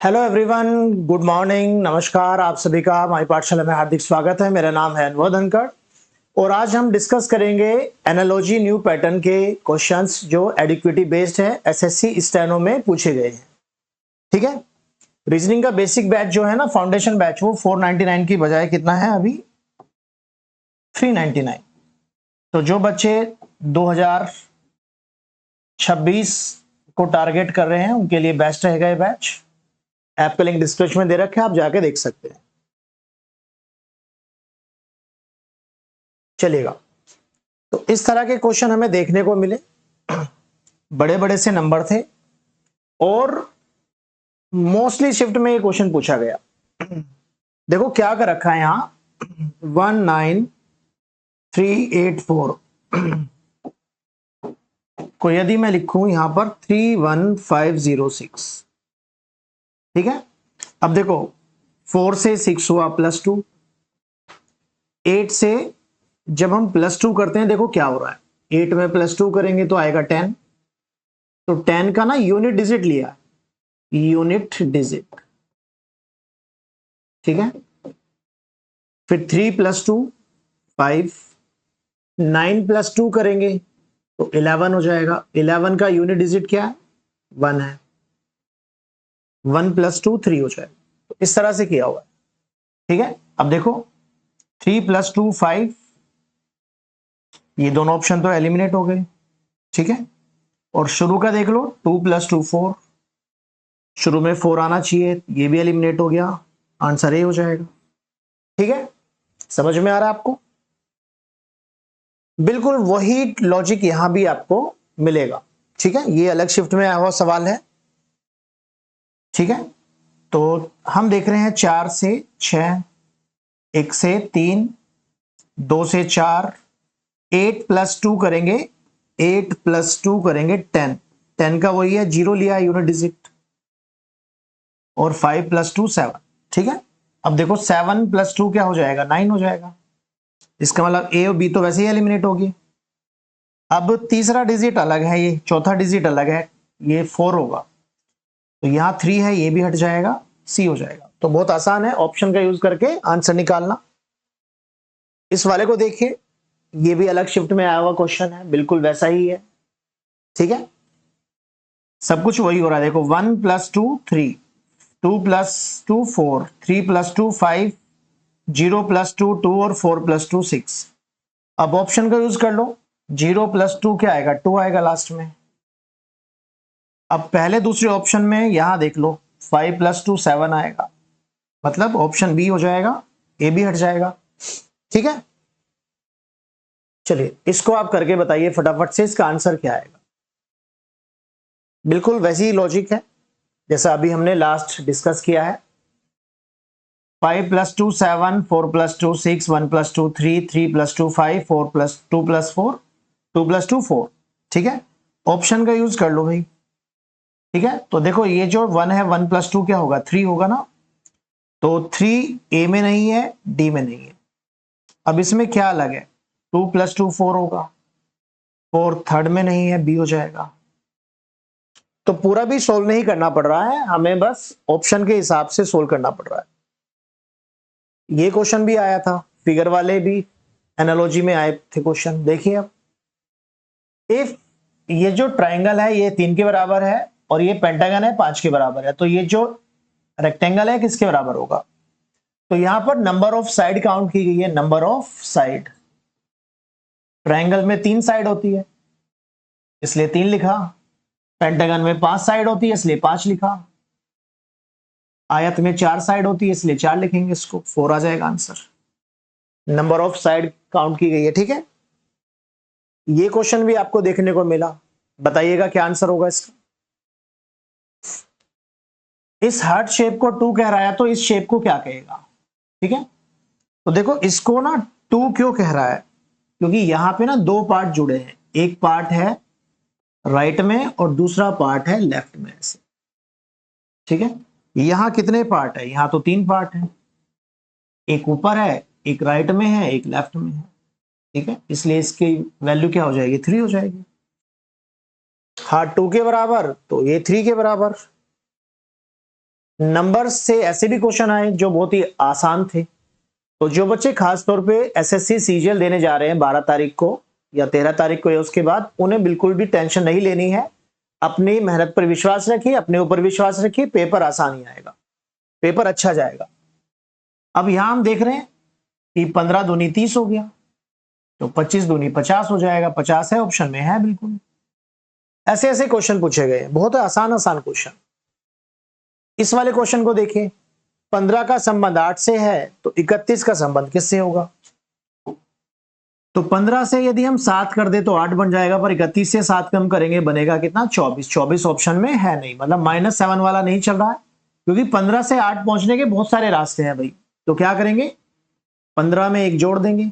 Hello everyone, good morning, नमस्कार। आप सभी का हमारी पाठशाला में हार्दिक स्वागत है। मेरा नाम है अनवर धनखड़ और आज हम डिस्कस करेंगे एनालॉजी न्यू पैटर्न के क्वेश्चंस जो एडिक्विटी बेस्ड है, एसएससी स्टेनो में पूछे गए हैं। ठीक है। रीजनिंग का बेसिक बैच जो है ना, फाउंडेशन बैच, वो 499 की बजाय कितना है अभी, 399। तो जो बच्चे 2026 को टारगेट कर रहे हैं उनके लिए बेस्ट रहेगा ये बैच। ऐप का लिंक डिस्क्रिप्शन में दे रखा है, आप जाके देख सकते हैं। चलिएगा, तो इस तरह के क्वेश्चन हमें देखने को मिले, बड़े बड़े से नंबर थे और मोस्टली शिफ्ट में ये क्वेश्चन पूछा गया। देखो क्या कर रखा है यहां, 19384 को यदि मैं लिखूं यहां पर 31506। ठीक है। अब देखो 4 से 6 हुआ +2, 8 से जब हम +2 करते हैं देखो क्या हो रहा है, 8 में +2 करेंगे तो आएगा 10। तो 10 का ना यूनिट डिजिट लिया, यूनिट डिजिट। ठीक है। फिर 3 + 2 5, 9 + 2 करेंगे तो 11 हो जाएगा। 11 का यूनिट डिजिट क्या है, 1 है। 1 + 2 3 हो जाएगा। तो इस तरह से किया हुआ है। ठीक है। अब देखो 3 + 2 5, ये दोनों ऑप्शन तो एलिमिनेट हो गए। ठीक है। और शुरू का देख लो, 2 + 2 4, शुरू में 4 आना चाहिए, ये भी एलिमिनेट हो गया, आंसर ए हो जाएगा। ठीक है। समझ में आ रहा है आपको? बिल्कुल वही लॉजिक यहां भी आपको मिलेगा। ठीक है। ये अलग शिफ्ट में आया हुआ सवाल है। ठीक है। तो हम देख रहे हैं 4 से 6, 1 से 3, 2 से 4, 8 + 2 करेंगे, 8 + 2 करेंगे 10। 10 का वही है, 0 लिया है यूनिट डिजिट। और 5 + 2 7। ठीक है। अब देखो 7 + 2 क्या हो जाएगा, 9 हो जाएगा। इसका मतलब ए और बी तो वैसे ही एलिमिनेट होगी। अब तीसरा डिजिट अलग है, ये चौथा डिजिट अलग है, ये 4 होगा। तो यहां 3 है, ये भी हट जाएगा, सी हो जाएगा। तो बहुत आसान है ऑप्शन का यूज करके आंसर निकालना। इस वाले को देखिए, ये भी अलग शिफ्ट में आया हुआ क्वेश्चन है, बिल्कुल वैसा ही है। ठीक है। सब कुछ वही हो रहा है। देखो 1 + 2 3, 2 + 2 4, 3 + 2 5, 0 + 2 2 और 4 + 2 6। अब ऑप्शन का यूज कर लो, 0 + 2 क्या आएगा, 2 आएगा लास्ट में। अब पहले दूसरे ऑप्शन में यहां देख लो, 5 + 2 7 आएगा, मतलब ऑप्शन बी हो जाएगा, ए भी हट जाएगा। ठीक है। चलिए इसको आप करके बताइए फटाफट से, इसका आंसर क्या आएगा। बिल्कुल वैसी ही लॉजिक है जैसा अभी हमने लास्ट डिस्कस किया है। 5 + 2 7, 4 + 2 6, 1 + 2 3, 3 + 2 5, 4 + 2 + 4, 2 + 2 4। ठीक है। ऑप्शन का यूज कर लो भाई। ठीक है। तो देखो ये जो 1 है, 1 + 2 क्या होगा, 3 होगा ना। तो 3 ए में नहीं है, डी में नहीं है। अब इसमें क्या अलग है, 2 + 2 4 होगा, 4 थर्ड में नहीं है, बी हो जाएगा। तो पूरा भी सोल्व नहीं करना पड़ रहा है हमें, बस ऑप्शन के हिसाब से सोल्व करना पड़ रहा है। ये क्वेश्चन भी आया था, फिगर वाले भी एनालॉजी में आए थे क्वेश्चन। देखिए अब, इफ ये जो ट्राइंगल है ये 3 के बराबर है और ये पेंटागन है 5 के बराबर है, तो ये जो रेक्टेंगल है किसके बराबर होगा। तो यहां पर नंबर ऑफ साइड काउंट की गई है, नंबर ऑफ साइड। ट्राइंगल में 3 साइड होती है इसलिए 3 लिखा, पेंटागन में 5 साइड होती है इसलिए 5 लिखा, आयत में 4 साइड होती है इसलिए 4 लिखेंगे, इसको 4 आ जाएगा answer. Number of side count की गई है। ठीक है। ये क्वेश्चन भी आपको देखने को मिला, बताइएगा क्या आंसर होगा इसका। इस हार्ट शेप को 2 कह रहा है तो इस शेप को क्या कहेगा। ठीक है। तो देखो इसको ना 2 क्यों कह रहा है, क्योंकि यहां पे ना 2 पार्ट जुड़े हैं, एक पार्ट है राइट में और दूसरा पार्ट है लेफ्ट में से। ठीक है। यहां कितने पार्ट है, यहां तो 3 पार्ट है, एक ऊपर है, एक राइट में है, एक लेफ्ट में है। ठीक है। इसलिए इसकी वैल्यू क्या हो जाएगी, 3 हो जाएगी। हार्ट 2 के बराबर तो ये 3 के बराबर। नंबर्स से ऐसे भी क्वेश्चन आए जो बहुत ही आसान थे। तो जो बच्चे खास तौर पे एसएससी सीजीएल देने जा रहे हैं 12 तारीख को या 13 तारीख को या उसके बाद, उन्हें बिल्कुल भी टेंशन नहीं लेनी है। अपनी मेहनत पर विश्वास रखिए, अपने ऊपर विश्वास रखिए, पेपर आसान ही आएगा, पेपर अच्छा जाएगा। अब यहां हम देख रहे हैं कि 15 दूनी 30 हो गया, तो 25 दूनी 50 हो जाएगा। 50 है, ऑप्शन में है बिल्कुल। ऐसे ऐसे क्वेश्चन पूछे गए, बहुत आसान आसान क्वेश्चन। इस वाले क्वेश्चन को देखिए, 15 का संबंध 8 से है, तो 31 का संबंध किससे होगा? तो 15 से यदि हम 7 कर दे तो 8 बन जाएगा, पर 31 से 7 कम करेंगे बनेगा कितना? 24। 24 ऑप्शन में है नहीं, मतलब -7 वाला नहीं चल रहा है, क्योंकि 15 से 8 पहुंचने के बहुत सारे रास्ते हैं भाई। तो क्या करेंगे, 15 में 1 जोड़ देंगे,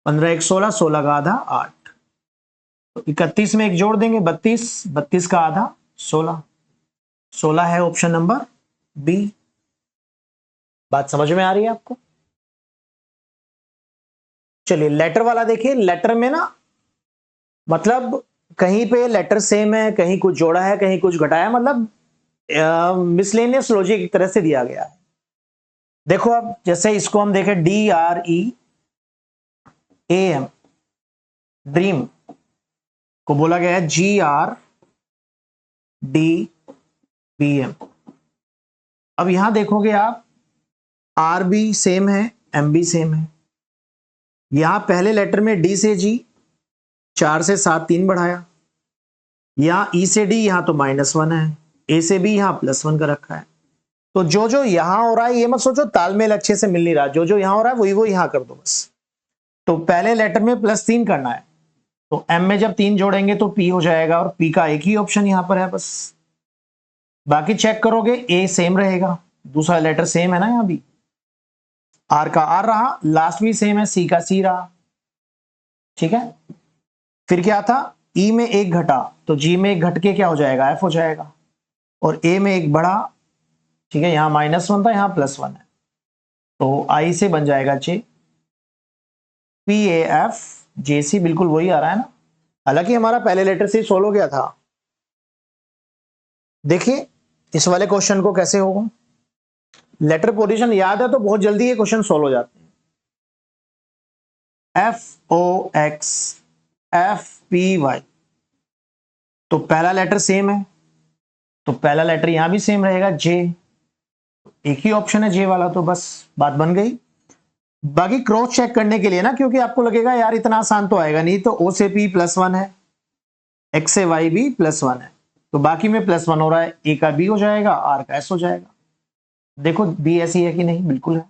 15 1 16, 16 का आधा 8, तो 31 में 1 जोड़ देंगे 32, 32 का आधा 16, 16 है ऑप्शन नंबर बी। बात समझ में आ रही है आपको? चलिए लेटर वाला देखिए। लेटर में ना, मतलब कहीं पे लेटर सेम है, कहीं कुछ जोड़ा है, कहीं कुछ घटाया, मतलब मिसलेनियस लॉजिक एक तरह से दिया गया है। देखो अब जैसे इसको हम देखें, DREAM, ड्रीम को बोला गया है GRDBM। अब यहां देखोगे आप, R भी सेम है, M भी सेम है। यहां पहले लेटर में D से G 4 से 7 3 बढ़ाया, यहां E से D यहां तो -1 है, A से B यहां +1 का रखा है। तो जो जो यहां हो रहा है, ये मत सोचो तालमेल अच्छे से मिल नहीं रहा, जो जो यहां हो रहा है वही वो यहां कर दो बस। तो पहले लेटर में +3 करना है, तो M में जब 3 जोड़ेंगे तो P हो जाएगा, और P का एक ही ऑप्शन यहां पर है बस। बाकी चेक करोगे A सेम रहेगा, दूसरा लेटर सेम है ना, यहां भी R का R रहा, लास्ट भी सेम है, C का C रहा, ठीक है। फिर क्या था, E में 1 घटा तो G में 1 घट के क्या हो जाएगा, F हो जाएगा, और A में 1 बढ़ा, ठीक है, यहां -1 था, यहां +1 है, तो I से बन जाएगा J, PAF JC, बिल्कुल वही आ रहा है ना। हालांकि हमारा पहले लेटर से ही सोल्व हो गया था। देखिए इस वाले क्वेश्चन को कैसे होगा, लेटर पोजीशन याद है तो बहुत जल्दी ये क्वेश्चन सोल्व हो जाते हैं। FOX FPY, तो पहला लेटर सेम है, तो पहला लेटर यहां भी सेम रहेगा J, एक ही ऑप्शन है J वाला, तो बस बात बन गई। बाकी क्रॉस चेक करने के लिए ना, क्योंकि आपको लगेगा यार इतना आसान तो आएगा नहीं, तो O से P +1 है, X से Y भी +1 है, तो बाकी में +1 हो रहा है, A का B हो जाएगा, R का S हो जाएगा। देखो B ऐसी है कि नहीं, बिल्कुल है।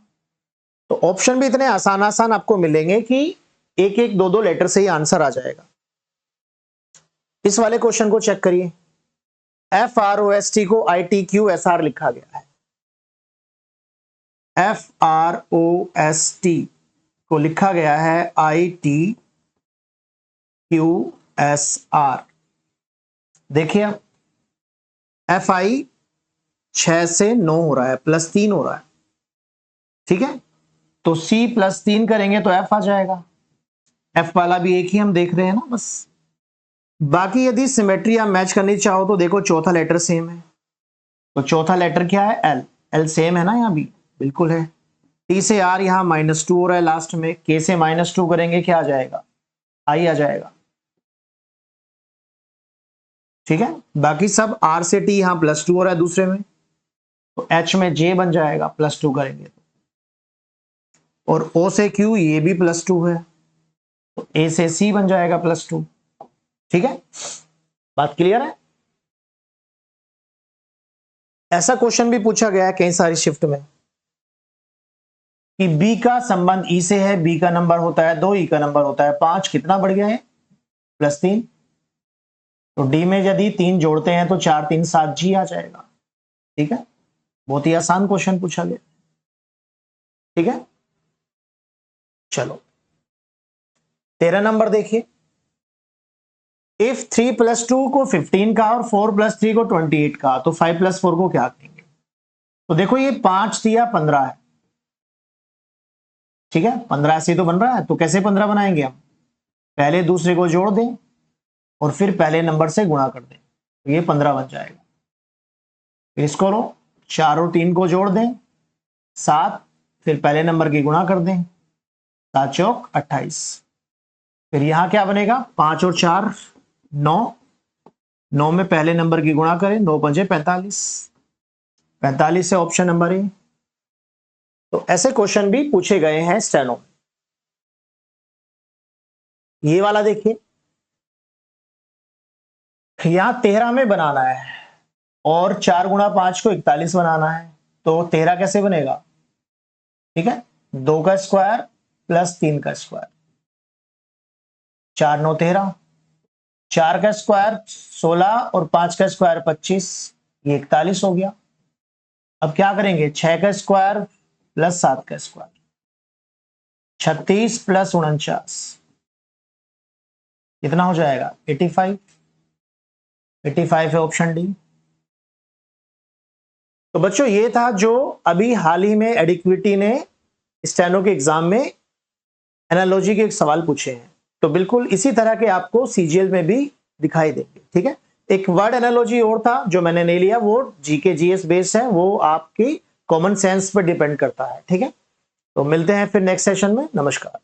तो ऑप्शन भी इतने आसान आसान आपको मिलेंगे कि एक एक दो दो लेटर से ही आंसर आ जाएगा। इस वाले क्वेश्चन को चेक करिए, FROST को ITQSR लिखा गया है, FROST को लिखा गया है ITQSR। देखिए अब FI 6 से 9 हो रहा है, +3 हो रहा है, ठीक है, तो C +3 करेंगे तो F आ जाएगा, F वाला भी एक ही हम देख रहे हैं ना बस। बाकी यदि सिमेट्री आप मैच करनी चाहो तो देखो चौथा लेटर सेम है, तो चौथा लेटर क्या है, L, L सेम है ना, यहां भी बिल्कुल है। T से R यहां -2 हो रहा है लास्ट में, K से -2 करेंगे क्या आ जाएगा, I आ जाएगा, ठीक है। बाकी सब R से T यहां +2 हो रहा है दूसरे में, तो H में J बन जाएगा +2 करेंगे तो, और O से Q ये भी +2 है, तो A से C बन जाएगा +2, ठीक है। बात क्लियर है? ऐसा क्वेश्चन भी पूछा गया है कई सारी शिफ्ट में कि B का संबंध E से है, B का नंबर होता है 2, E का नंबर होता है 5, कितना बढ़ गया है, +3, तो D में यदि 3 जोड़ते हैं तो 4 3 7 G आ जाएगा, ठीक है। बहुत ही आसान क्वेश्चन पूछा गया, ठीक है। चलो 13 नंबर देखिए, इफ 3 + 2 को 15 का और 4 + 3 को 28 का, तो 5 + 4 को क्या कहेंगे? तो देखो ये 5 दिया 15 है, ठीक है, 15 ऐसे तो बन रहा है, तो कैसे 15 बनाएंगे हम, पहले दूसरे को जोड़ दें और फिर पहले नंबर से गुणा कर दें, तो ये 15 बन जाएगा। फिर इसको लो, 4 और 3 को जोड़ दें 7, फिर पहले नंबर की गुणा कर दें 7 चौक 28। फिर यहां क्या बनेगा 5 और 4 9, 9 में पहले नंबर की गुणा करें 9 पंजे 45, 45 है ऑप्शन नंबर ए। तो ऐसे क्वेश्चन भी पूछे गए हैं स्टेनो। ये वाला देखिए, यहां 13 में बनाना है और 4 गुणा 5 को 41 बनाना है, तो 13 कैसे बनेगा? ठीक है, 2 का स्क्वायर प्लस 3 का स्क्वायर, 4 9 13, 4 का स्क्वायर 16 और 5 का स्क्वायर 25, ये 41 हो गया। अब क्या करेंगे 6 का स्क्वायर प्लस 7 का स्क्वायर, 36 प्लस 49, कितना हो जाएगा 85, 85 है ऑप्शन डी। तो बच्चों ये था जो अभी हाल ही में एडिक्विटी ने स्टेनो के एग्जाम में एनालॉजी के एक सवाल पूछे हैं। तो बिल्कुल इसी तरह के आपको सीजीएल में भी दिखाई देंगे। ठीक है, एक वर्ड एनालॉजी और था जो मैंने नहीं लिया, वो जीके जीएस बेस्ड है, वो आपकी कॉमन सेंस पर डिपेंड करता है। ठीक है, तो मिलते हैं फिर नेक्स्ट सेशन में। नमस्कार।